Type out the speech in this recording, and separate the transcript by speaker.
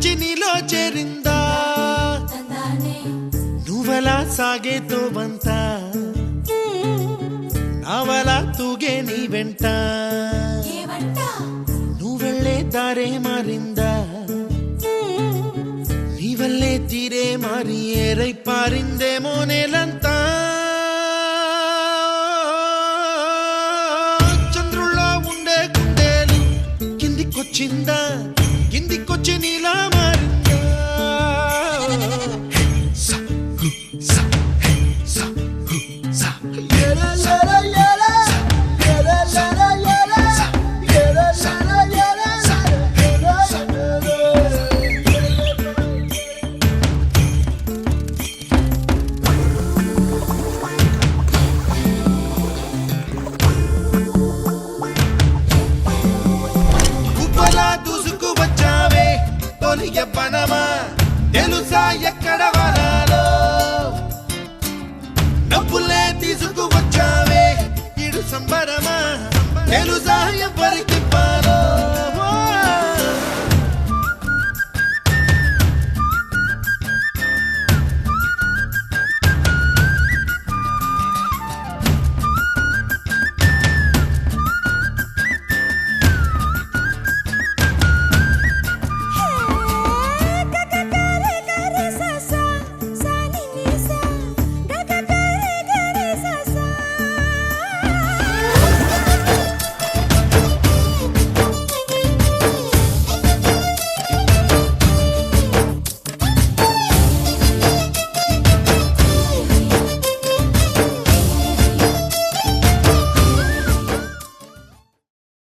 Speaker 1: రుచి నీలో చేరిందా నువ్వలా సాగేతో బంత నావలా తూగే నీ వెంట నువ్వెళ్ళే దారే మారిందా నీవల్లే తీరే మారి ఏరై పారిందేమో నేలంతా చంద్రుల్లో ఉండే గుండెలు కిందికొచ్చిందా కిందికొచ్చి నీలా మారిందా యవ్వనమా తెలుసా ఎక్కడ వనాలో డబ్బులే తీసుకువచ్చావే ఇడు సంబరమా తెలుసా ఎవరికి